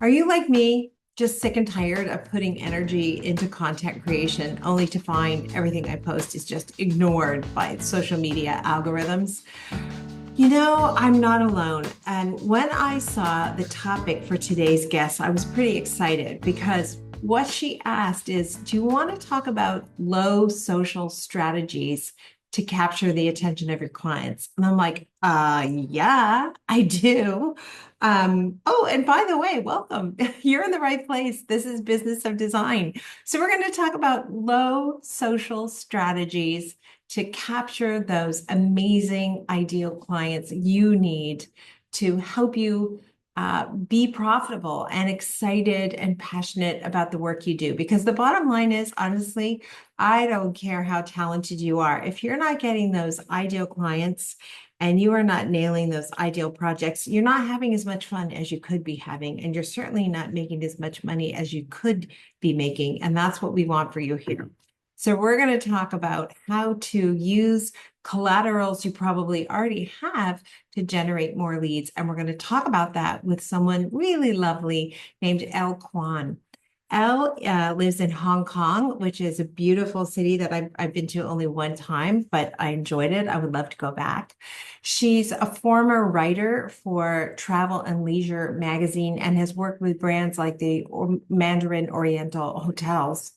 Are you like me, just sick and tired of putting energy into content creation only to find everything I post is just ignored by social media algorithms? I'm not alone. And when I saw the topic for today's guest, I was pretty excited because what she asked is, do you want to talk about low social strategies to capture the attention of your clients? And I'm like, yeah, I do. Oh, and by the way, welcome. You're in the right place. This is Business of Design. So we're going to talk about low social strategies to capture those amazing ideal clients you need to help you be profitable and excited and passionate about the work you do. Because the bottom line is, honestly, I don't care how talented you are. If you're not getting those ideal clients and you are not nailing those ideal projects, you're not having as much fun as you could be having. And you're certainly not making as much money as you could be making. And that's what we want for you here. So we're going to talk about how to use collaterals you probably already have to generate more leads. And we're going to talk about that with someone really lovely named Elle Kwan. Elle lives in Hong Kong, which is a beautiful city that I've been to only one time, but I enjoyed it. I would love to go back. She's a former writer for Travel and Leisure magazine and has worked with brands like the Mandarin Oriental Hotels.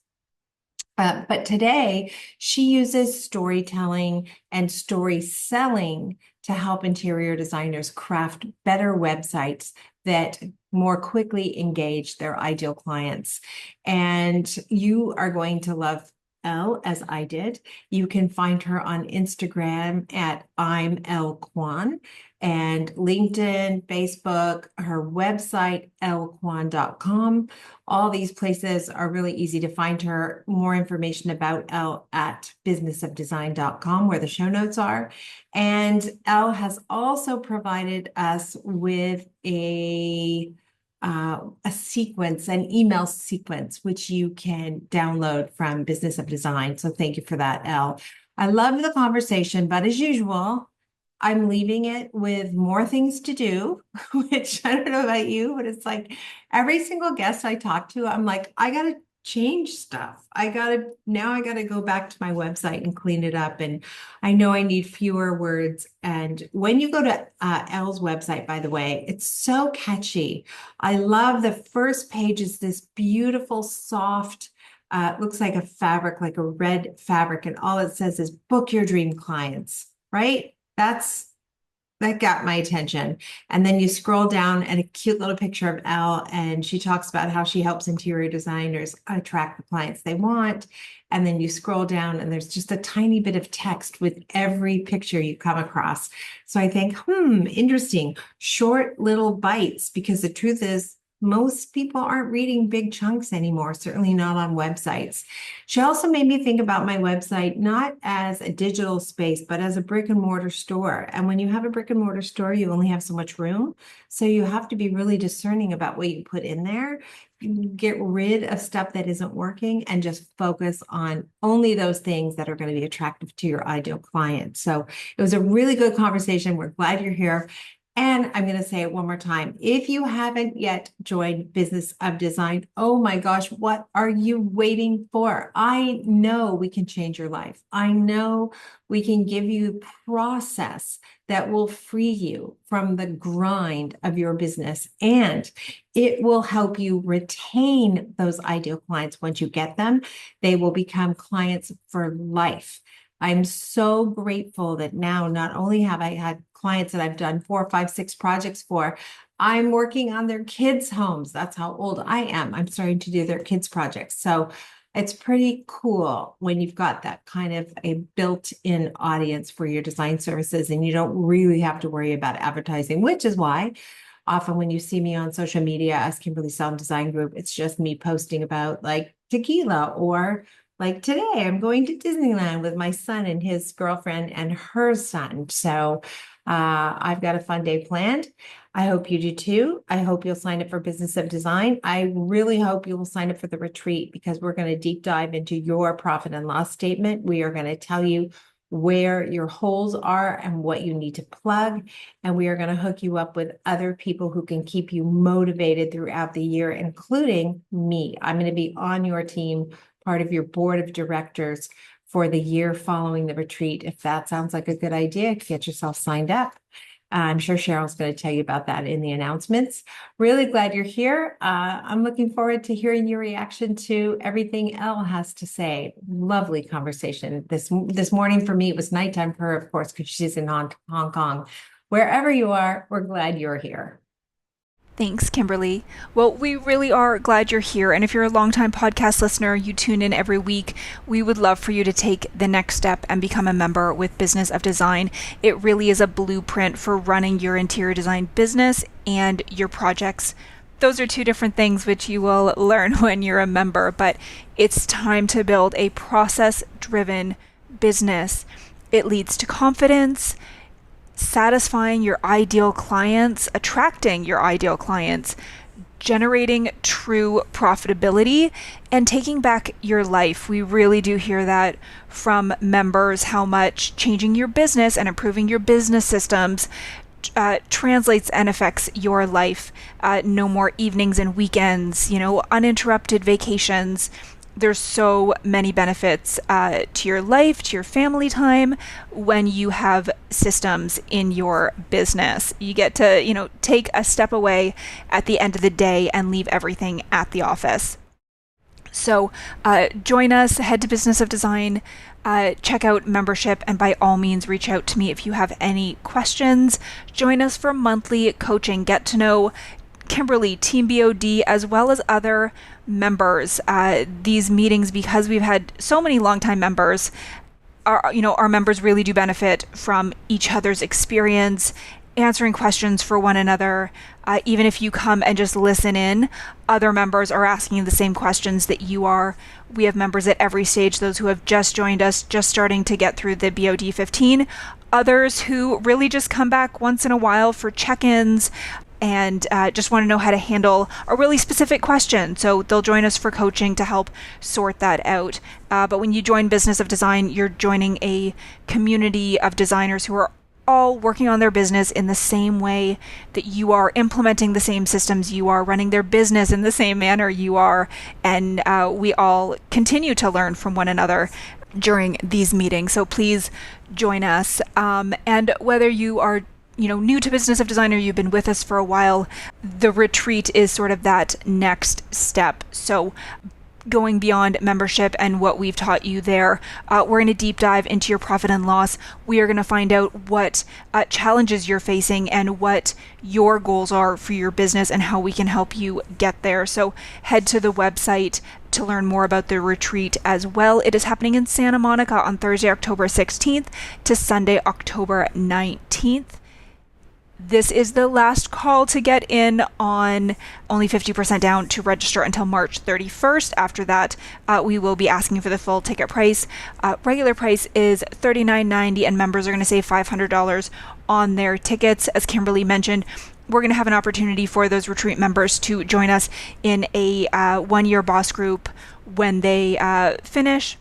But today, she uses storytelling and story selling to help interior designers craft better websites that more quickly engage their ideal clients. And you are going to love Elle as I did. You can find her on Instagram at I'm Elle Kwan and LinkedIn, Facebook, her website, ellekwan.com. All these places are really easy to find her. More information about Elle at businessofdesign.com, where the show notes are. And Elle has also provided us with a sequence, an email sequence, which you can download from Business of Design. So thank you for that, Elle. I love the conversation, but as usual, I'm leaving it with more things to do, which I don't know about you, but it's like every single guest I talk to, I'm like, I got to change stuff. Now I got to go back to my website and clean it up. And I know I need fewer words. And when you go to Elle's website, by the way, it's so catchy. I love the first page is this beautiful, soft, looks like a fabric, like a red fabric. And all it says is book your dream clients, right? That got my attention. And then you scroll down and a cute little picture of Elle, and she talks about how she helps interior designers attract the clients they want. And then you scroll down and there's just a tiny bit of text with every picture you come across. So I think, interesting, short little bites, because the truth is, most people aren't reading big chunks anymore, certainly not on websites. She also made me think about my website, not as a digital space, but as a brick and mortar store. And when you have a brick and mortar store, you only have so much room. So you have to be really discerning about what you put in there. Get rid of stuff that isn't working and just focus on only those things that are going to be attractive to your ideal client. So it was a really good conversation. We're glad you're here. And I'm going to say it one more time. If you haven't yet joined Business of Design, oh my gosh, what are you waiting for? I know we can change your life. I know we can give you process that will free you from the grind of your business. And it will help you retain those ideal clients once you get them. They will become clients for life. I'm so grateful that now not only have I had clients that I've done 4, 5, 6 projects for, I'm working on their kids' homes. That's how old I am. I'm starting to do their kids' projects. So it's pretty cool when you've got that kind of a built-in audience for your design services and you don't really have to worry about advertising, which is why often when you see me on social media as Kimberly Sound Design Group, it's just me posting about like tequila, or like today, I'm going to Disneyland with my son and his girlfriend and her son. So I've got a fun day planned. I hope you do too. I hope you'll sign up for Business of Design. I really hope you will sign up for the retreat because we're going to deep dive into your profit and loss statement. We are going to tell you where your holes are and what you need to plug. And we are going to hook you up with other people who can keep you motivated throughout the year, including me. I'm going to be on your team, part of your board of directors for the year following the retreat. If that sounds like a good idea, get yourself signed up. I'm sure Cheryl's going to tell you about that in the announcements. Really glad you're here. I'm looking forward to hearing your reaction to everything Elle has to say. Lovely conversation. This morning for me, it was nighttime for her, of course, because she's in Hong Kong. Wherever you are, we're glad you're here. Thanks, Kimberly. Well, we really are glad you're here. And if you're a longtime podcast listener, you tune in every week, we would love for you to take the next step and become a member with Business of Design. It really is a blueprint for running your interior design business and your projects. Those are two different things which you will learn when you're a member, but it's time to build a process-driven business. It leads to confidence, satisfying your ideal clients, attracting your ideal clients, generating true profitability, and taking back your life. We really do hear that from members, how much changing your business and improving your business systems translates and affects your life. No more evenings and weekends, uninterrupted vacations. There's so many benefits to your life, to your family time when you have systems in your business. You get to, take a step away at the end of the day and leave everything at the office. So join us, head to Business of Design, check out membership, and by all means, reach out to me if you have any questions. Join us for monthly coaching. Get to know Kimberly, Team BOD, as well as other members. These meetings, because we've had so many longtime members, our members really do benefit from each other's experience, answering questions for one another. Even if you come and just listen in, other members are asking the same questions that you are. We have members at every stage, those who have just joined us, just starting to get through the BOD 15, others who really just come back once in a while for check-ins, and just want to know how to handle a really specific question. So they'll join us for coaching to help sort that out. But when you join Business of Design, you're joining a community of designers who are all working on their business in the same way that you are, implementing the same systems you are, running their business in the same manner you are. And we all continue to learn from one another during these meetings. So please join us. And whether you are new to Business of Design or you've been with us for a while, the retreat is sort of that next step. So going beyond membership and what we've taught you there, we're going to deep dive into your profit and loss. We are going to find out what challenges you're facing and what your goals are for your business and how we can help you get there. So head to the website to learn more about the retreat as well. It is happening in Santa Monica on Thursday, October 16th to Sunday, October 19th. This is the last call to get in on only 50% down to register until March 31st. After that, we will be asking for the full ticket price. Regular price is $39.90, and members are going to save $500 on their tickets. As Kimberly mentioned, we're going to have an opportunity for those retreat members to join us in a one-year boss group when they finish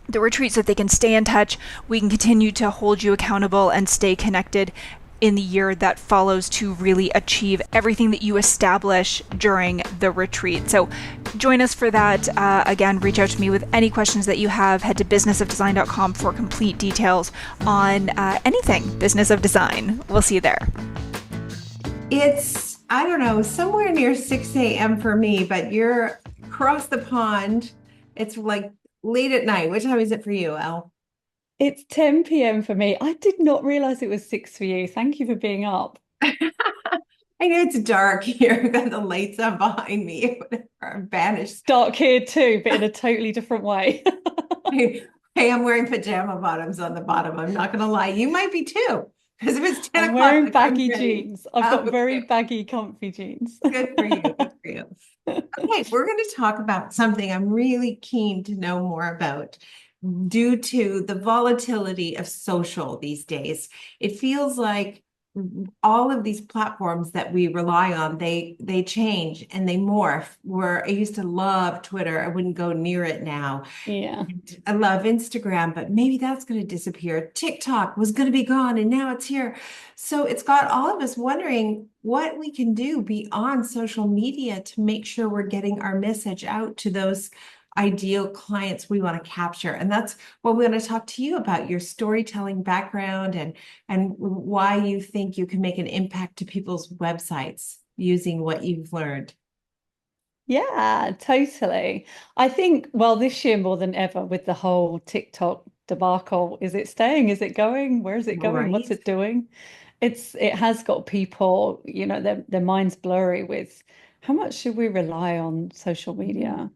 the retreat, so that they can stay in touch. We can continue to hold you accountable and stay connected in the year that follows to really achieve everything that you establish during the retreat. So join us for that. Again, reach out to me with any questions that you have. Head to businessofdesign.com for complete details on anything Business of Design. We'll see you there. It's, I don't know, somewhere near 6 a.m. for me, but you're across the pond. It's like late at night. What time is it for you, Elle? It's 10 p.m. for me. I did not realize it was 6 for you. Thank you for being up. I know it's dark here. I've got the lights on behind me. I'm banished. Dark here too, but in a totally different way. Hey, I'm wearing pajama bottoms on the bottom. I'm not going to lie. You might be too. Because if it's 10 I'm o'clock, wearing like, baggy jeans. I've got very baggy, comfy jeans. Good for you. Good for you. Okay, we're going to talk about something I'm really keen to know more about. Due to the volatility of social these days, it feels like all of these platforms that we rely on, they change and they morph. Where I used to love Twitter, I wouldn't go near it now. Yeah. And I love Instagram, but maybe that's going to disappear. TikTok was going to be gone and now it's here. So it's got all of us wondering what we can do beyond social media to make sure we're getting our message out to those ideal clients we want to capture. And that's what we want to talk to you about, your storytelling background and why you think you can make an impact to people's websites using what you've learned. Yeah, totally. I think, well, this year more than ever with the whole TikTok debacle, is it staying? Is it going? Where is it going? What's Right. it doing? It has got people, their minds blurry with how much should we rely on social Mhm. media?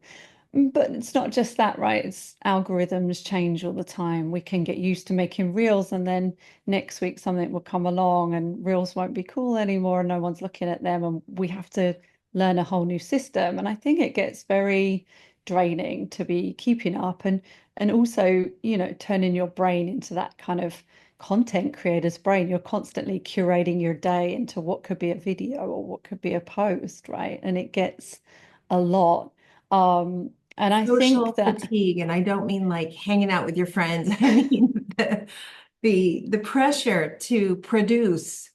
But it's not just that, right? It's algorithms change all the time. We can get used to making reels, and then next week something will come along and reels won't be cool anymore, and no one's looking at them, and we have to learn a whole new system. And I think it gets very draining to be keeping up and also, turning your brain into that kind of content creator's brain. You're constantly curating your day into what could be a video or what could be a post, right? And it gets a lot. Um, and I think Social that, fatigue, and I don't mean like hanging out with your friends. I mean the pressure to produce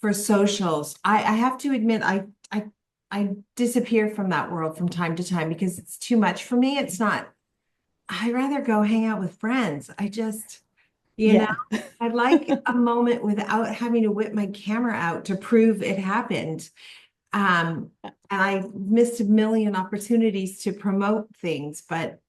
for socials. I have to admit, I disappear from that world from time to time because it's too much for me. It's not, I'd rather go hang out with friends. I just, you know, yeah. I'd like a moment without having to whip my camera out to prove it happened. And I missed a million opportunities to promote things, but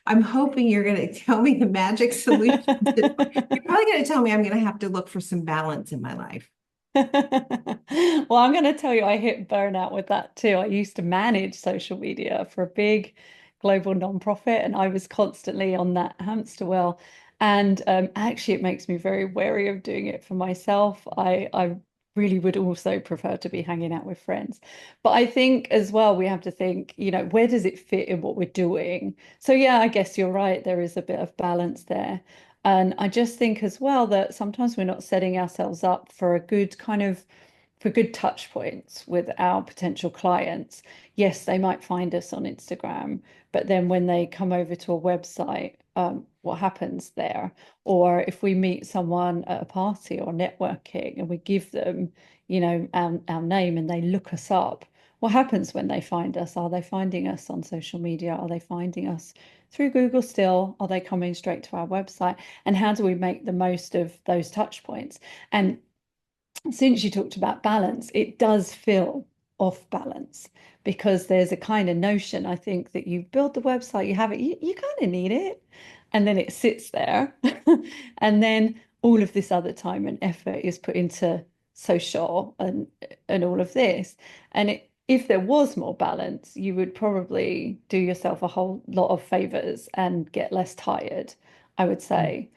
I'm hoping you're going to tell me the magic solution. You're probably going to tell me I'm going to have to look for some balance in my life. Well, I'm going to tell you, I hit burnout with that too. I used to manage social media for a big global nonprofit, and I was constantly on that hamster wheel. And actually, it makes me very wary of doing it for myself. I really would also prefer to be hanging out with friends. But I think as well, we have to think, where does it fit in what we're doing? So, yeah, I guess you're right. There is a bit of balance there. And I just think as well that sometimes we're not setting ourselves up for a good kind of for good touch points with our potential clients. Yes, they might find us on Instagram, but then when they come over to a website, what happens there? Or if we meet someone at a party or networking and we give them, our name and they look us up, what happens when they find us? Are they finding us on social media? Are they finding us through Google still? Are they coming straight to our website? And how do we make the most of those touch points? And since you talked about balance, it does feel off balance because there's a kind of notion, I think, that you build the website, you have it, you kind of need it, and then it sits there. And then all of this other time and effort is put into social and all of this. And if there was more balance, you would probably do yourself a whole lot of favors and get less tired, I would say.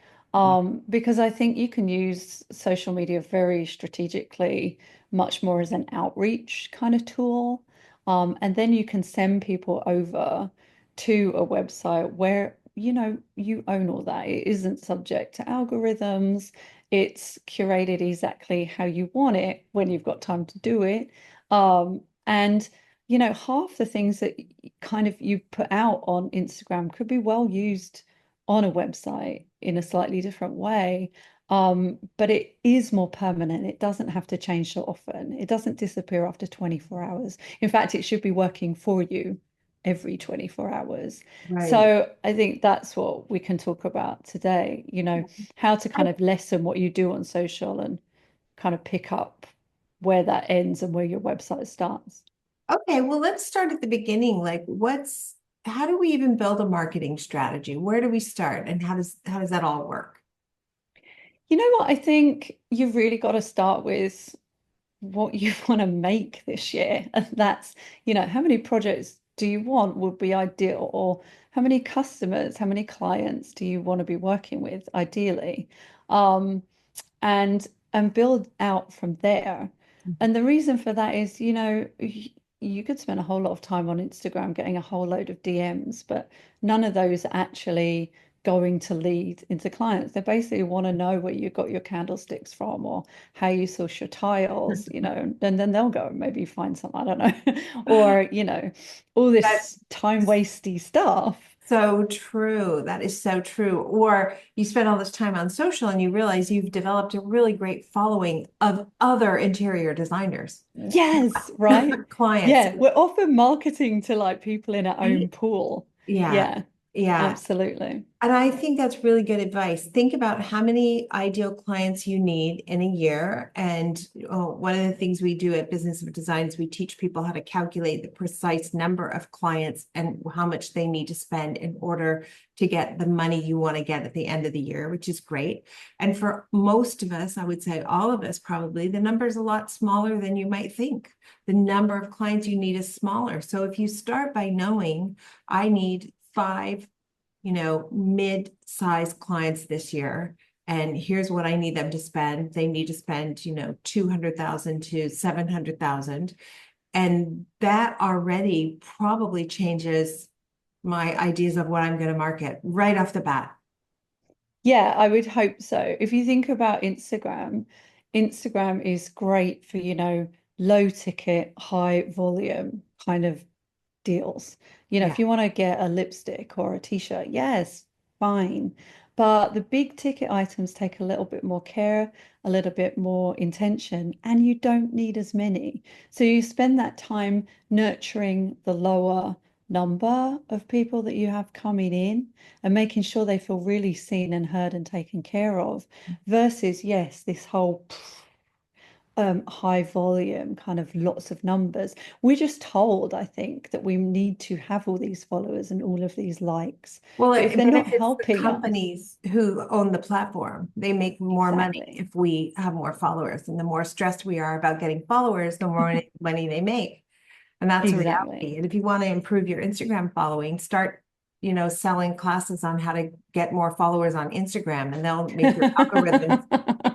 Because I think you can use social media very strategically, much more as an outreach kind of tool. And then you can send people over to a website where, you own all that. It isn't subject to algorithms. It's curated exactly how you want it when you've got time to do it. And half the things that kind of you put out on Instagram could be well used on a website in a slightly different way. But it is more permanent. It doesn't have to change so often. It doesn't disappear after 24 hours. In fact, it should be working for you every 24 hours. Right. So I think that's what we can talk about today, how to kind of lessen what you do on social and kind of pick up where that ends and where your website starts. Okay, well, let's start at the beginning. Like, how do we even build a marketing strategy? Where do we start, and how does that all work? You know what? I think you've really got to start with what you want to make this year. And that's, how many projects do you want would be ideal, or how many customers, how many clients do you want to be working with ideally? Um, and build out from there. And the reason for that is, you could spend a whole lot of time on Instagram getting a whole load of DMs, but none of those are actually going to lead into clients. They basically want to know where you got your candlesticks from or how you source your tiles, and then they'll go and maybe find some, I don't know, or, all That's this time wasty stuff. so true. That is so true. Or you spend all this time on social and you realize you've developed a really great following of other interior designers, Yes, right. clients, Yeah, we're often marketing to like people in our own right? pool. Yeah. Yeah, Yeah. absolutely. And I think that's really good advice. Think about how many ideal clients you need in a year. And one of the things we do at Business of Design is we teach people how to calculate the precise number of clients and how much they need to spend in order to get the money you want to get at the end of the year, which is great. And for most of us, I would say all of us probably, the number is a lot smaller than you might think. The number of clients you need is smaller. So if you start by knowing, I need 5 mid-sized clients this year. And here's what I need them to spend. They need to spend, 200,000 to 700,000. And that already probably changes my ideas of what I'm going to market right off the bat. Yeah, I would hope so. If you think about Instagram, Instagram is great for, low ticket, high volume kind of deals. Yeah. If you want to get a lipstick or a t-shirt, yes, fine. But the big ticket items take a little bit more care, a little bit more intention, and you don't need as many. So you spend that time nurturing the lower number of people that you have coming in and making sure they feel really seen and heard and taken care of versus, yes, this whole high volume, kind of lots of numbers. We're just told, I think, that we need to have all these followers and all of these likes. Well, But if it they're not benefits the helping us, companies who own the platform. They make more money exactly, if we have more followers. And the more stressed we are about getting followers, the more money they make. And that's a exactly. reality. And if you want to improve your Instagram following, start, selling classes on how to get more followers on Instagram, and they'll make your algorithm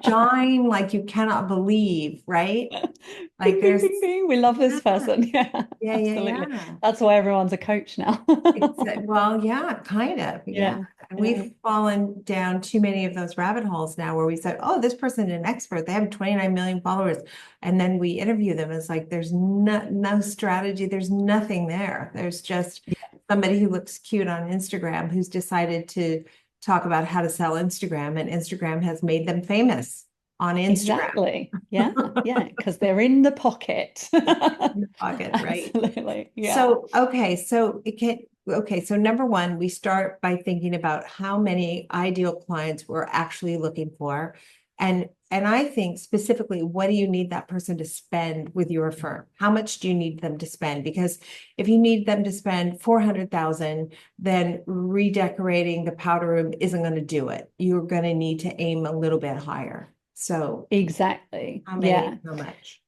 shine like you cannot believe, right? Bing, Like bing, there's, bing, bing. We love this yeah, person. Yeah, yeah, yeah, absolutely. yeah. That's why everyone's a coach now. Well, yeah, kind of. Yeah. Yeah, And yeah. we've fallen down too many of those rabbit holes now where we said, oh, this person is an expert. They have 29 million followers. And then we interview them. It's like there's no strategy. There's nothing there. There's just somebody who looks cute on Instagram who's decided to talk about how to sell Instagram, and Instagram has made them famous on Instagram. Exactly. Yeah, yeah, because they're in the pocket. In the pocket, right? Absolutely. Yeah. So, so number one, we start by thinking about how many ideal clients we're actually looking for. And I think specifically, what do you need that person to spend with your firm? How much do you need them to spend? Because if you need them to spend 400,000, then redecorating the powder room isn't going to do it. You're going to need to aim a little bit higher. So Exactly. how many, Yeah. how much?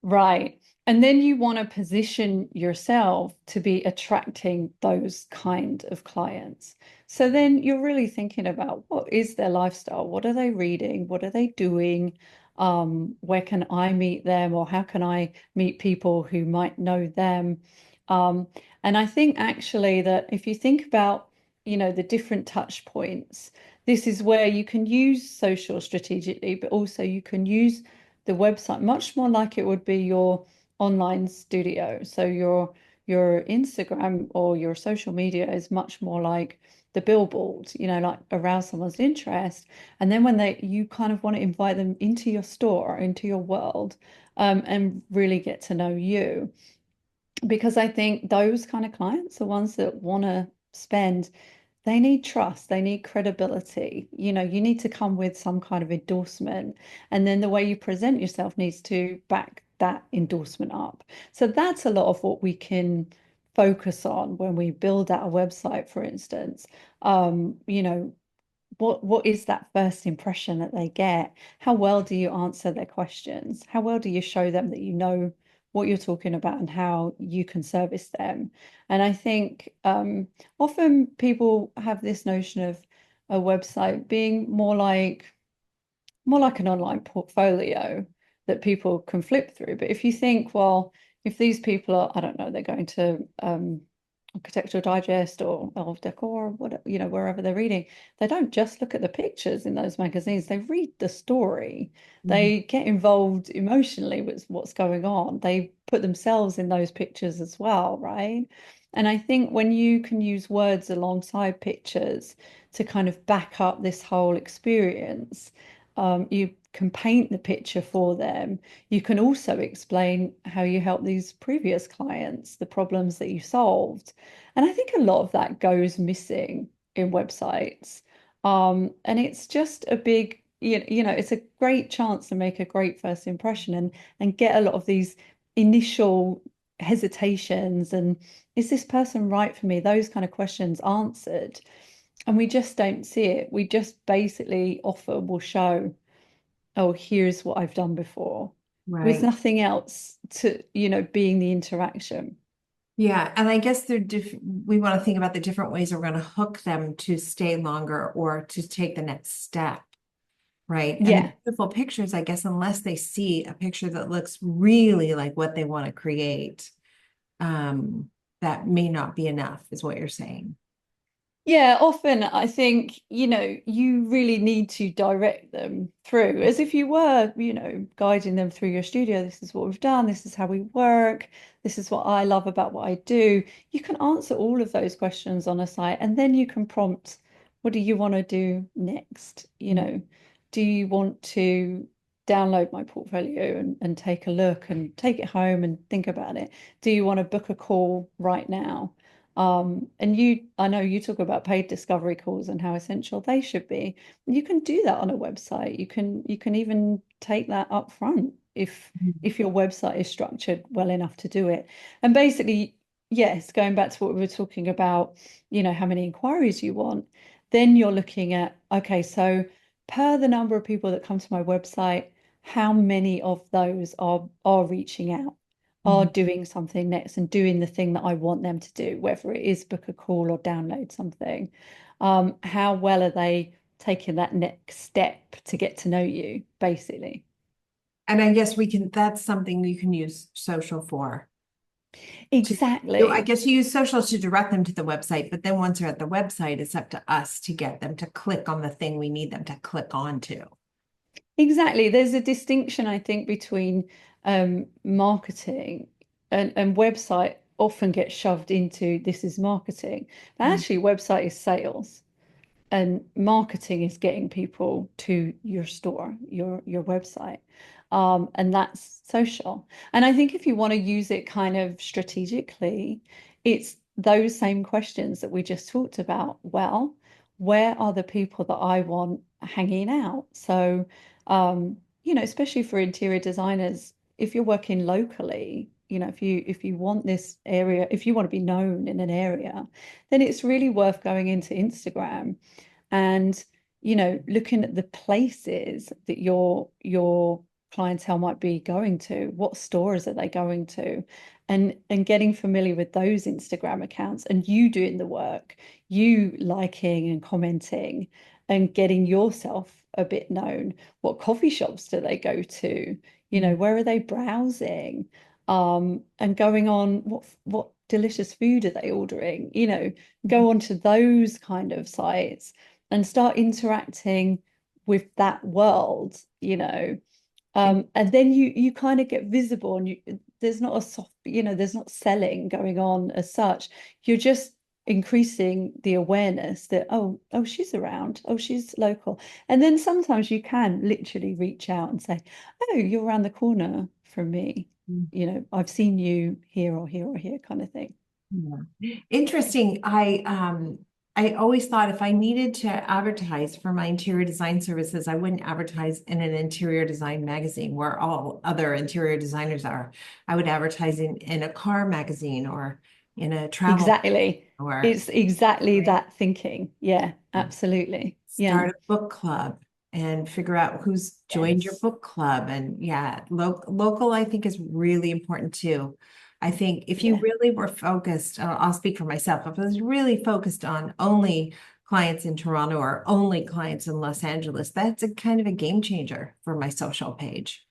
Right. And then you want to position yourself to be attracting those kind of clients. So then you're really thinking about what is their lifestyle? What are they reading? What are they doing? Where can I meet them, or how can I meet people who might know them? Um, and I think actually that if you think about, the different touch points, this is where you can use social strategically, but also you can use the website much more like it would be your online studio. So your Instagram or your social media is much more like the billboard, like arouse someone's interest. And then when you kind of want to invite them into your store, into your world, and really get to know you. Because I think those kind of clients are ones that want to spend, they need trust, they need credibility. You need to come with some kind of endorsement. And then the way you present yourself needs to back that endorsement up. So that's a lot of what we can focus on when we build out a website, for instance. Um, you know, what is that first impression that they get? How well do you answer their questions? How well do you show them that you know what you're talking about and how you can service them? And I think often people have this notion of a website being more like an online portfolio that people can flip through. But if you think, well, if these people are, I don't know, they're going to Architectural Digest or Decor, or whatever, wherever they're reading, they don't just look at the pictures in those magazines. They read the story. Mhm. They get involved emotionally with what's going on. They put themselves in those pictures as well, right? And I think when you can use words alongside pictures to kind of back up this whole experience, you can paint the picture for them. You can also explain how you help these previous clients, the problems that you solved. And I think a lot of that goes missing in websites. And it's just a big, it's a great chance to make a great first impression and get a lot of these initial hesitations and is this person right for me? Those kind of questions answered. And we just don't see it. We just basically offer, will show, oh, here's what I've done before, with Right. nothing else to, being the interaction. Yeah, and I guess we want to think about the different ways we're going to hook them to stay longer or to take the next step, right? And the Yeah. beautiful pictures, I guess, unless they see a picture that looks really like what they want to create, um, that may not be enough, is what you're saying. Yeah, often I think, you really need to direct them through as if you were, guiding them through your studio. This is what we've done. This is how we work. This is what I love about what I do. You can answer all of those questions on a site and then you can prompt, what do you want to do next? Do you want to download my portfolio and take a look and take it home and think about it? Do you want to book a call right now? And I know you talk about paid discovery calls and how essential they should be. You can do that on a website. You can even take that up front if your website is structured well enough to do it. And basically, yes, going back to what we were talking about, how many inquiries you want, then you're looking at, okay, so per the number of people that come to my website, how many of those are reaching out? Are Mhm. doing something next and doing the thing that I want them to do, whether it is book a call or download something. How well are they taking that next step to get to know you, basically? And I guess that's something you can use social for. To, I Exactly. guess you use social to direct them to the website, but then once they're at the website, it's up to us to get them to click on the thing we need them to click onto. Exactly. There's a distinction, I think, between marketing and website often gets shoved into this is marketing. But Mm. actually, website is sales. And marketing is getting people to your store, your website. And that's social. And I think if you want to use it kind of strategically, it's those same questions that we just talked about. Well, where are the people that I want hanging out? So, especially for interior designers, if you're working locally, if you want this area, if you want to be known in an area, then it's really worth going into Instagram and looking at the places that your clientele might be going to, what stores are they going to, and getting familiar with those Instagram accounts and you doing the work, you liking and commenting and getting yourself a bit known. What coffee shops do they go to? Mm. Where are they browsing? And going on, what delicious food are they ordering? Go onto those kind of sites and start interacting with that world, and then you kind of get visible and there's not a soft, there's not selling going on as such. You're just increasing the awareness that, oh, she's around, oh, she's local. And then sometimes you can literally reach out and say, oh, you're around the corner from me. I've seen you here or here or here kind of thing. Yeah. Interesting. I always thought if I needed to advertise for my interior design services, I wouldn't advertise in an interior design magazine where all other interior designers are. I would advertise in a car magazine or in a travel Exactly. or It's exactly right? that thinking. Yeah, absolutely. Yeah. Start a book club and figure out who's joined your Yes. book club. And yeah, local, I think is really important too. I think if you Yeah. really were focused, I'll speak for myself, if I was really focused on only clients in Toronto or only clients in Los Angeles, that's a kind of a game changer for my social page,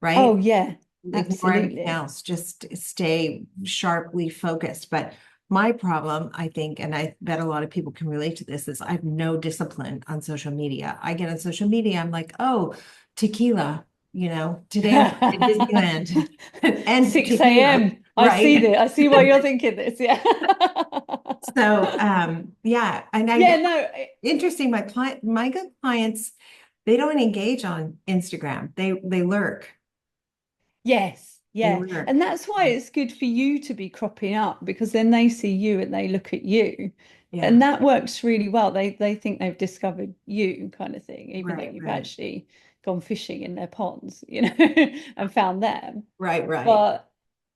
Oh, right? yeah, Ignore everything absolutely. else, just stay sharply focused. But My problem, I think, and I bet a lot of people can relate to this, is I have no discipline on social media. I get on social media, I'm like, oh, tequila, today I'm going to Disneyland and 6 tequila, a.m. I see right? that. I see why you're thinking this. Yeah. So, yeah, and Yeah, I no, interesting. My good clients, they don't engage on Instagram. They lurk. yes, They yeah. lurk. And that's why it's good for you to be cropping up because then they see you and they look at you. Yeah, And that works really well. They think they've discovered you kind of thing, even though right, you've right, actually gone fishing in their ponds, and found them. right, right. But,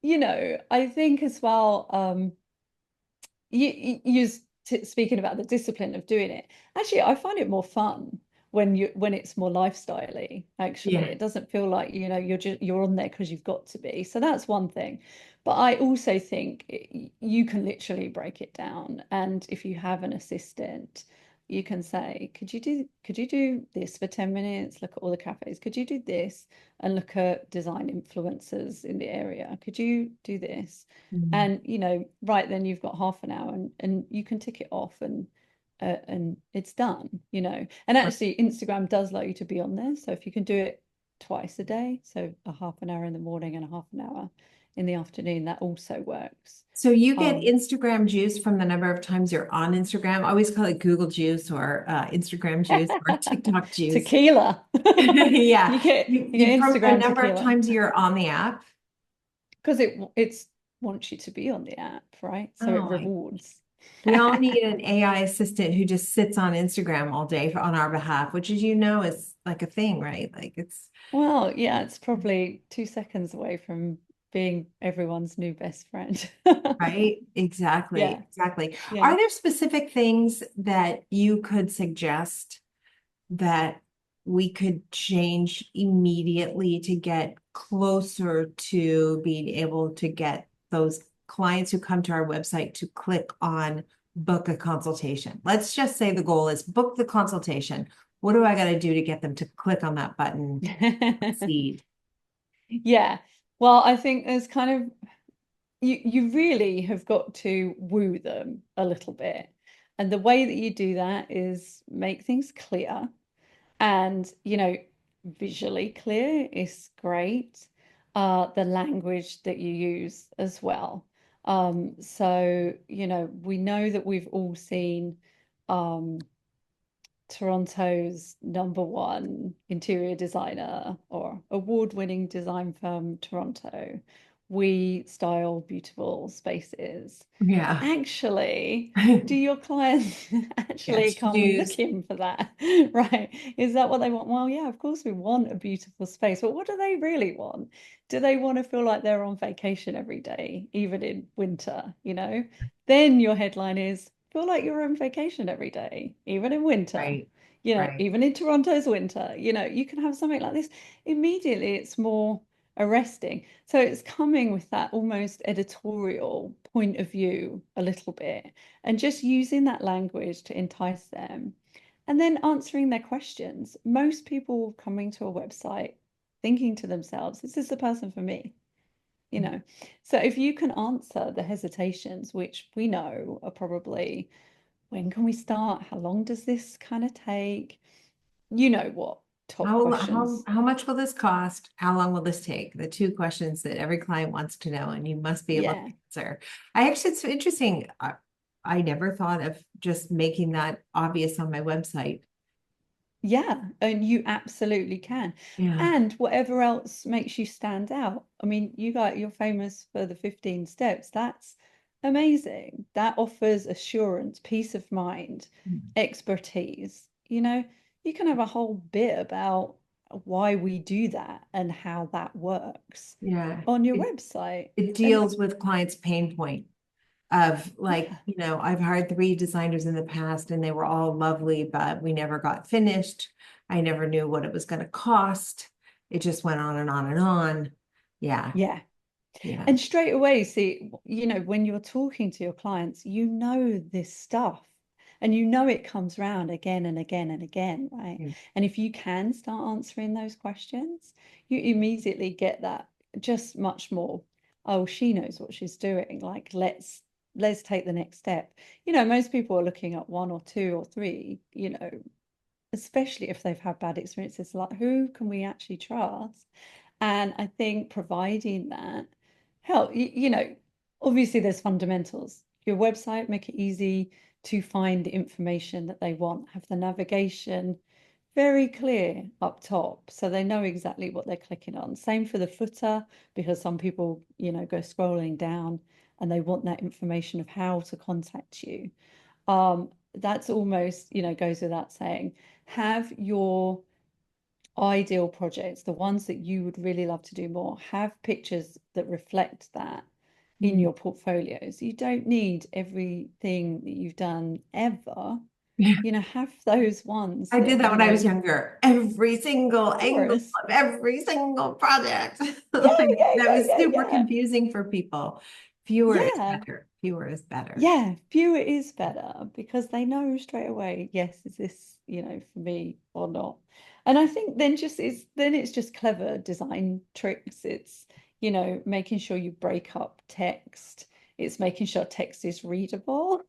I think as well, you speaking about the discipline of doing it. Actually, I find it more fun when it's more lifestyle-y. Actually, Yeah. it doesn't feel like you're on there because you've got to be. So that's one thing. But I also think you can literally break it down. And if you have an assistant, you can say, could you do this for 10 minutes? Look at all the cafes. Could you do this and look at design influencers in the area? Could you do this? Mm. And right then you've got half an hour and you can tick it off and it's done. And actually Instagram does allow you to be on there, so if you can do it twice a day, so a half an hour in the morning and a half an hour in the afternoon, that also works. So you get um Instagram juice from the number of times you're on Instagram. I always call it Google juice or Instagram juice or TikTok juice. Tequila. Yeah. you get You, you get you from the Instagram number of tequila times you're on the app. because it's wants you to be on the app, right? So it Oh, rewards. we all need an AI assistant who just sits on Instagram all day on our behalf, which, as you know, is like a thing, right? Like it's Well, yeah, it's probably 2 seconds away from being everyone's new best friend. right. Exactly. Yeah, Exactly. yeah. Are there specific things that you could suggest that we could change immediately to get closer to being able to get those clients who come to our website to click on book a consultation? Let's just say the goal is book the consultation. What do I got to do to get them to click on that button? Proceed. Yeah. Well, I think there's kind of you really have got to woo them a little bit. And the way that you do that is make things clear. And, visually clear is great. The language that you use as well. So, we know that we've all seen um, Toronto's #1 interior designer or award-winning design firm, Toronto. We style beautiful spaces. Yeah. Actually, do your clients actually Yes, come use. looking for that? Right? Is that what they want? Well, yeah, of course we want a beautiful space, but what do they really want? Do they want to feel like they're on vacation every day, even in winter, Then your headline is feel like you're on vacation every day, even in winter, Right, right. even in Toronto's winter, you can have something like this. Immediately, it's more arresting. So it's coming with that almost editorial point of view a little bit and just using that language to entice them and then answering their questions. Most people coming to a website thinking to themselves, this is the person for me, you know. So if you can answer the hesitations, which we know are probably when can we start? How long does this kind of take? You know what top questions. How much will this cost? How long will this take? The two questions that every client wants to know, and you must be able to Yeah. answer. I actually, it's interesting. I never thought of just making that obvious on my website. Yeah, and you absolutely can. Yeah. And whatever else makes you stand out. I mean, you're famous for the 15 steps. That's amazing. That offers assurance, peace of mind, expertise. You can have a whole bit about why we do that and how that works Yeah. on your It, website. it And deals with clients' pain point of like, yeah, I've hired 3 designers in the past and they were all lovely, but we never got finished. I never knew what it was going to cost. It just went on and on and on. Yeah. yeah. Yeah. And straight away, see, when you're talking to your clients, you know this stuff and it comes round again and again and again, right? Yeah. And if you can start answering those questions, you immediately get that just much more, oh, she knows what she's doing. Like, let's let's take the next step. You know, most people are looking at one or two or three, you know, especially if they've had bad experiences, like who can we actually trust? And I think providing that help, you know, obviously there's fundamentals. Your website, make it easy to find the information that they want, have the navigation very clear up top so they know exactly what they're clicking on. Same for the footer, because some people, you know, go scrolling down and they want that information of how to contact you. That's almost, you know, goes without saying. Have your ideal projects, the ones that you would really love to do more, have pictures that reflect that in Mhm. your portfolios. You don't need everything that you've done ever. Yeah. You know, have those ones I did that, that you when I know, was younger. Every single angle Taurus. of every single project. Yeah, Like, yeah, that yeah, was yeah, super yeah. confusing for people. Fewer is Yeah. better. Fewer is better. Yeah, fewer is better because they know straight away, yes, is this, you know, for me or not? And I think then it's just clever design tricks. It's, you know, making sure you break up text. It's making sure text is readable,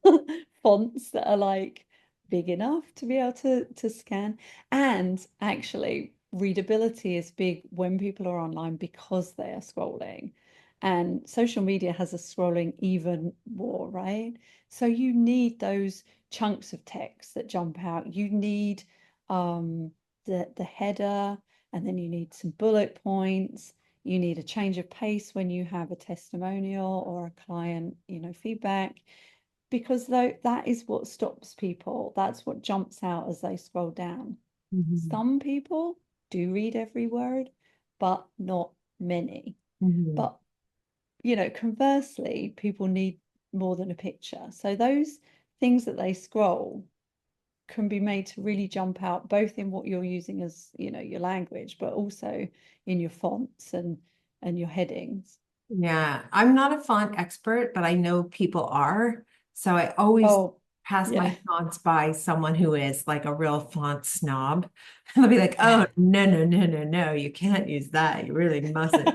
fonts that are like big enough to be able to scan. And actually, readability is big when people are online because they are scrolling. And social media has us scrolling even more, right? So you need those chunks of text that jump out. You need um, the header, and then you need some bullet points. You need a change of pace when you have a testimonial or a client, you know, feedback, because though that is what stops people. That's what jumps out as they scroll down. Mhm. Some people do read every word, but not many. Mhm. But you know, conversely, people need more than a picture. So those things that they scroll can be made to really jump out, both in what you're using as, you know, your language, but also in your fonts and your headings. Yeah, I'm not a font expert, but I know people are. So I always Oh, pass my yeah. fonts by someone who is like a real font snob. And they'll be like, oh, Yeah. no, no, no, no, no, you can't use that. You really mustn't.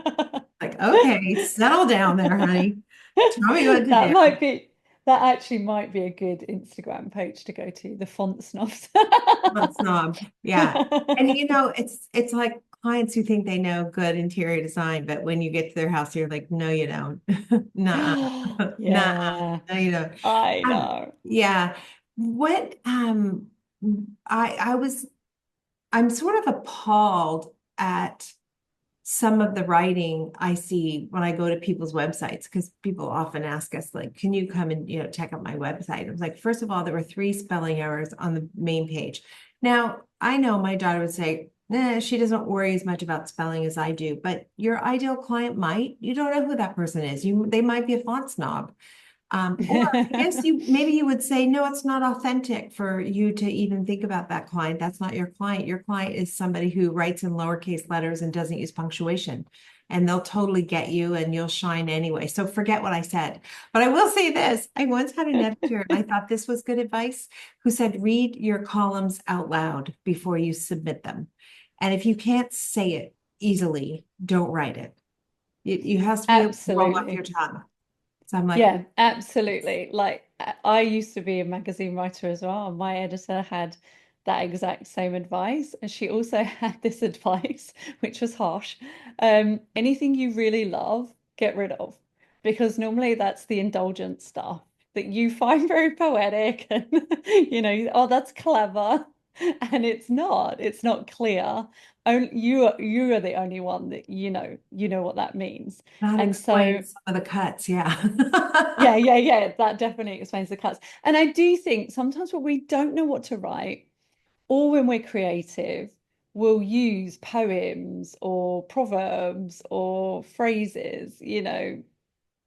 Like, okay, settle down there, honey. Tell me what to That do. might be, that actually might be a good Instagram page to go to, the font snobs. Font snob. Yeah. And you know, it's like clients who think they know good interior design, but when you get to their house, you're like, no, you don't. Nuh-uh. Nuh-uh. Yeah, No, you don't. I know. Yeah. What I was I'm sort of appalled at some of the writing I see when I go to people's websites, because people often ask us, like, can you come and, check out my website? I was like, first of all, there were 3 spelling errors on the main page. Now, I know my daughter would say, nah, she doesn't worry as much about spelling as I do, but your ideal client might. You don't know who that person is. They might be a font snob. Or I guess maybe you would say, no, it's not authentic for you to even think about that client. That's not your client. Your client is somebody who writes in lowercase letters and doesn't use punctuation. And they'll totally get you and you'll shine anyway. So forget what I said. But I will say this. I once had an editor, and I thought this was good advice, who said, read your columns out loud before you submit them. And if you can't say it easily, don't write it. You has to be able to roll off your Absolutely. tongue. So I'm like, Yeah, absolutely. Like I used to be a magazine writer as well, and my editor had that exact same advice. And she also had this advice, which was harsh. Anything you really love, get rid of. Because normally that's the indulgent stuff that you find very poetic and you know, oh, that's clever. And it's not clear. Only you are the only one that you know what that means. that And so explains some of the cuts, yeah. yeah, yeah, yeah, that definitely explains the cuts. And I do think sometimes when we don't know what to write, or when we're creative, we'll use poems or proverbs or phrases, you know,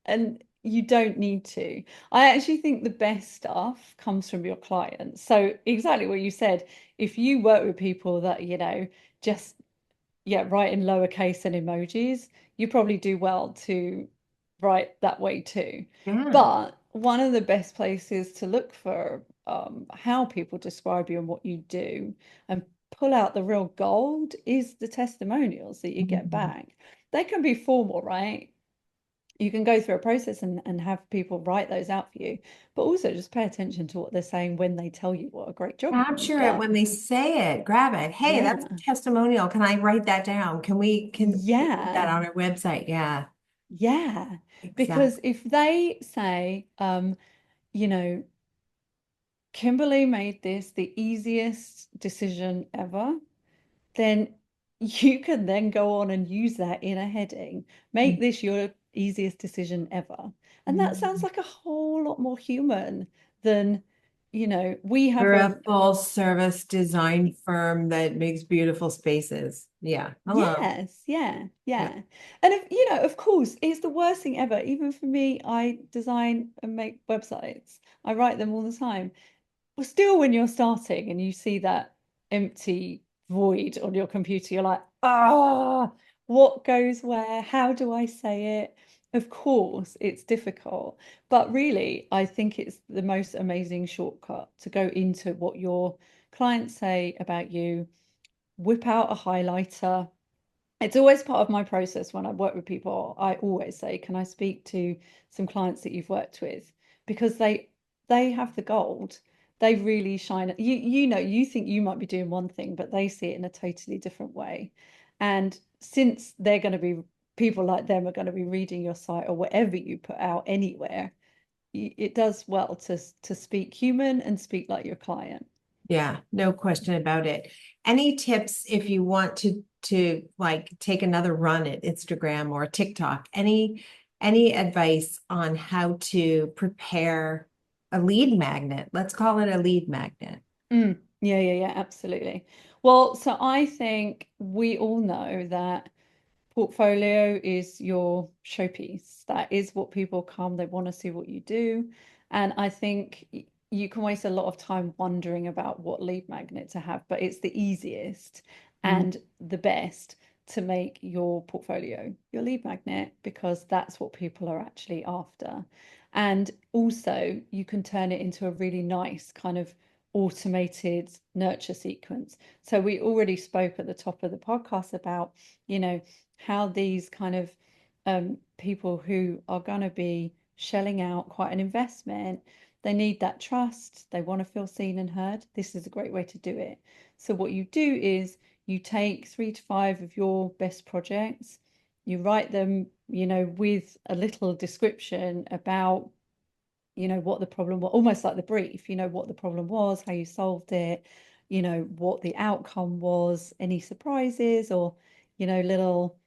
and you don't need to. I actually think the best stuff comes from your clients. So exactly what you said, if you work with people that, you know, just yeah, write in lowercase and emojis, you probably do well to write that way too. Yeah. But one of the best places to look for how people describe you and what you do and pull out the real gold is the testimonials that you get Mhm. back. They can be formal, right? you can go through a process and have people write those out for you, but also just pay attention to what they're saying when they tell you what a great job you've Capture it when done. they say it. Grab it. Hey, that's a Yeah. testimonial. Can I write that down? Can we put that Yeah. on our website? Yeah, Yeah. Because exactly. if they say, you know, Kimberly made this the easiest decision ever, then you can then go on and use that in a heading. Make this your easiest decision ever. And that sounds Mhm. like a whole lot more human than, we have We're a, a full service design firm that makes beautiful spaces. Yeah. Hello. yes, yeah, Yeah. yeah. And if, of course, it's the worst thing ever. Even for me, I design and make websites. I write them all the time. Well, still, when you're starting and you see that empty void on your computer, you're like, what goes where? How do I say it? Of course, it's difficult, but really, I think it's the most amazing shortcut to go into what your clients say about you, whip out a highlighter. It's always part of my process when I work with people. I always say, can I speak to some clients that you've worked with? Because they have the gold. They really shine. You think you might be doing one thing, but they see it in a totally different way. And since they're going to be people like them are going to be reading your site or whatever you put out anywhere, it does well to speak human and speak like your client. Yeah, no question about it. Any tips if you want to like take another run at Instagram or TikTok? Any advice on how to prepare a lead magnet? Let's call it a lead magnet. Yeah, yeah, yeah, absolutely. Well, so I think we all know that portfolio is your showpiece. That is what people come, they want to see what you do. And I think you can waste a lot of time wondering about what lead magnet to have, but it's the easiest Mm, and the best to make your portfolio your lead magnet because that's what people are actually after. And also, you can turn it into a really nice kind of automated nurture sequence. So we already spoke at the top of the podcast about, you know, how these kind of people who are going to be shelling out quite an investment, they need that trust, they want to feel seen and heard. This is a great way to do it. So what you do is you take 3 to 5 of your best projects, you write them, with a little description about, what the problem was, almost like the brief, what the problem was, how you solved it, what the outcome was, any surprises or, little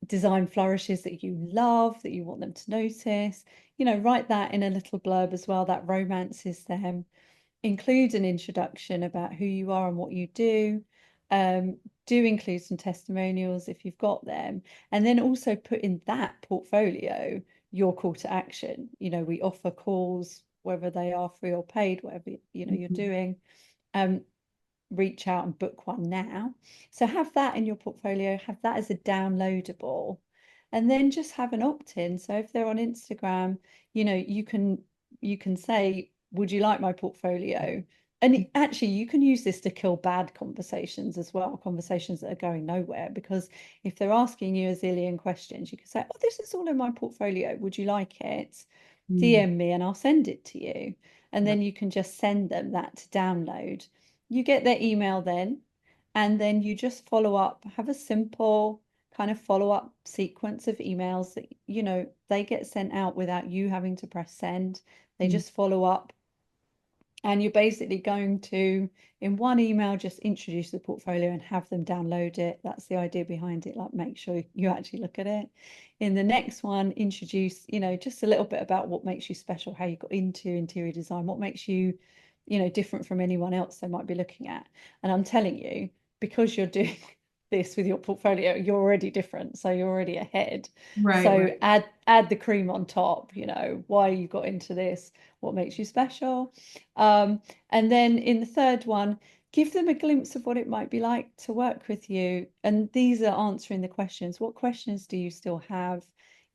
design flourishes that you love, that you want them to notice. Write that in a little blurb as well, that romances them. Include an introduction about who you are and what you do. Um, do include some testimonials if you've got them. And then also put in that portfolio your call to action. We offer calls, whether they are free or paid, whatever you're mhm. doing. Um, Reach out and book one now. So have that in your portfolio, have that as a downloadable, and then just have an opt-in. So if they're on Instagram, you can say, would you like my portfolio? And actually, you can use this to kill bad conversations as well, conversations that are going nowhere. Because if they're asking you a zillion questions, you can say, oh, this is all in my portfolio. Would you like it? Mm, DM me and I'll send it to you. And yeah. then you can just send them that to download. You get their email then, and then you just follow up, have a simple kind of follow up sequence of emails that, they get sent out without you having to press send. They Mm, just follow up and you're basically going to, in one email, just introduce the portfolio and have them download it. That's the idea behind it. Like, make sure you actually look at it. In the next one, introduce, just a little bit about what makes you special, how you got into interior design, what makes you, different from anyone else they might be looking at. And I'm telling you, because you're doing this with your portfolio, you're already different. So you're already ahead. right, So right. add the cream on top, why you got into this, what makes you special. And then in the third one, give them a glimpse of what it might be like to work with you. And these are answering the questions. What questions do you still have?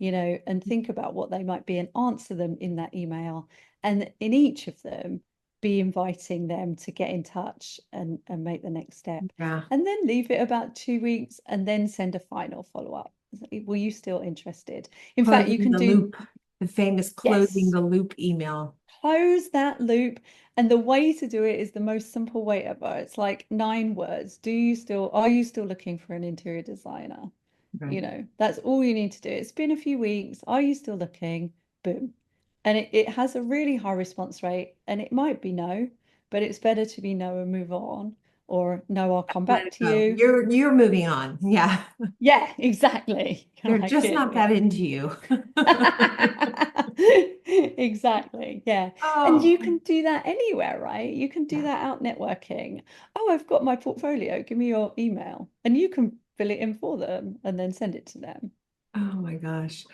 And think about what they might be and answer them in that email. And in each of them, be inviting them to get in touch and make the next step. Yeah. And then leave it about 2 weeks and then send a final follow up. Were you still interested? In fact, you Closing can the do, loop, the famous closing yes, the loop email. close that loop. And the way to do it is the most simple way ever. It's like 9 words. Are you still looking for an interior designer? Right. That's all you need to do. It's been a few weeks. Are you still looking? Boom. And it has a really high response rate. And it might be no, but it's better to be no and move on, or no, I'll come Let back it to go. you. You're moving on. Yeah. Yeah, exactly. They're Like just not that into you. Exactly. Yeah. And Oh, you can do that anywhere, right? You can do yeah. that out networking. Oh, I've got my portfolio. Give me your email. And you can fill it in for them and then send it to them. Oh my gosh.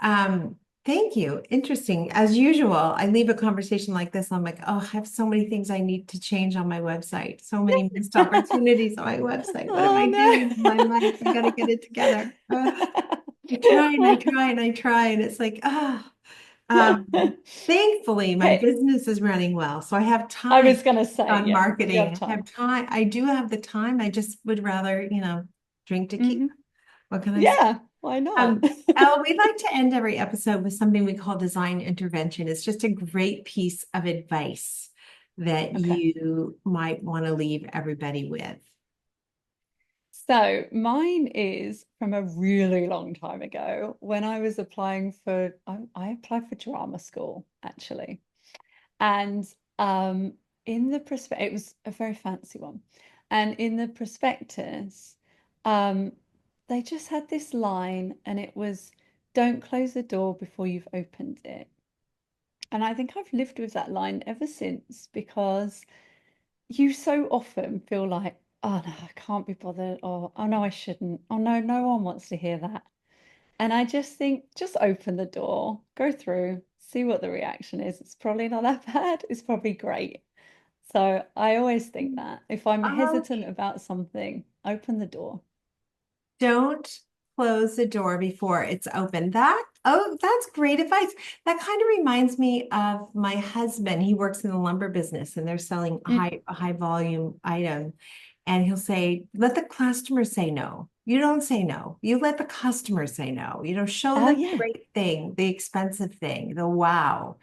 Um, Thank you. Interesting. As usual, I leave a conversation like this. I'm like, oh, I have so many things I need to change on my website. So many missed opportunities on my website. What am I doing with my life? I got to get it together. I try and I try and I try, and it's like, No. thankfully my Hey, business is running well. So I have I time was gonna say, on yeah, you have marketing. I have time. time. I do have the time. I just would rather, drink tequila. Hmm. What can I say? Yeah, why not? Elle, we like to end every episode with something we call design intervention. It's just a great piece of advice that Okay. you might want to leave everybody with. So mine is from a really long time ago when I was applying for, I applied for drama school actually. And um, in the prospect, it was a very fancy one. And in the prospectus, um, they just had this line, and it was, "Don't close the door before you've opened it." And I think I've lived with that line ever since, because you so often feel like, oh no, I can't be bothered, or oh no, I shouldn't. Oh no, no one wants to hear that. And I just think, just open the door, go through, see what the reaction is. It's probably not that bad. It's probably great. So I always think that if I'm Oh, hesitant about something, open the door. don't close the door before it's open. That's great advice. That kind of reminds me of my husband. He works in the lumber business and they're selling Mm. a high volume item. And he'll say, let the customer say no. You don't say no. You let the customer say no. Show Oh them the yeah, great thing, the expensive thing, the wow,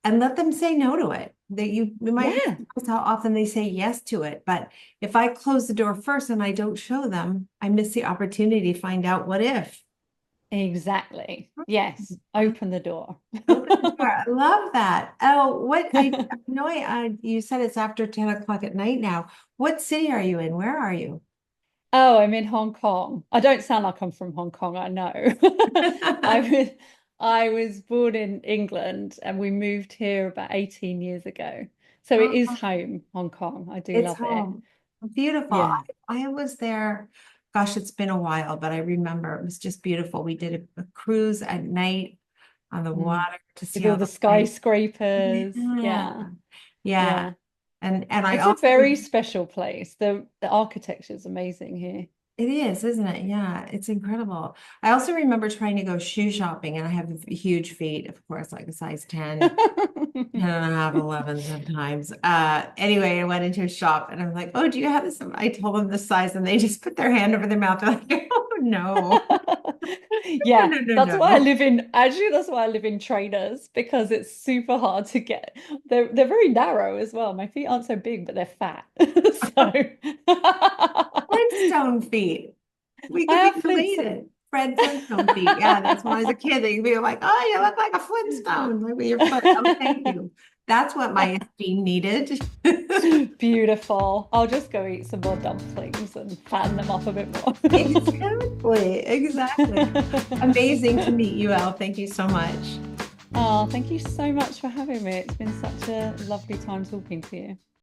and let them say no to it. That you might be yeah, surprised how often they say yes to it. But if I close the door first and I don't show them, I miss the opportunity to find out what if. exactly. Yes, open the door. Open the door. I love that. Oh, what I know you said it's after 10 o'clock at night now. What city are you in? Where are you? Oh, I'm in Hong Kong. I don't sound like I'm from Hong Kong, I know. I was I was born in England and we moved here about 18 years ago. So it is Oh, home, Hong Kong. I do it's love it. home. Beautiful. Yeah. I was there, gosh, it's been a while, but I remember it was just beautiful. We did a cruise at night on the Mm. water to see With all all the the lights. skyscrapers. Yeah. Yeah. Yeah. Yeah. And I It's a also, very special place. The architecture is amazing here. it is, isn't it? Yeah, it's incredible. I also remember trying to go shoe shopping and I have huge feet, of course, like a size 10. 10 and a half, 11 sometimes. Anyway, I went into a shop and I'm like, oh, do you have this? I told them the size and they just put their hand over their mouth. They're like, oh, no. No, Yeah, no, no, that's why I no. live in, actually, that's why I live in trainers, because it's super hard to get. They're very narrow as well. My feet aren't so big, but they're fat. So Flintstone feet. We I could be have flints. related. Fred Flintstone feet. Yeah, that's when I was a kid. They'd be like, oh, you look like a Flintstone. Look at your foot. Oh, thank you. That's what my esteem needed. Beautiful. I'll just go eat some more dumplings and fatten them up a bit more. Exactly. Exactly. Amazing to meet you, Elle. Thank you so much. Oh, thank you so much for having me. It's been such a lovely time talking to you.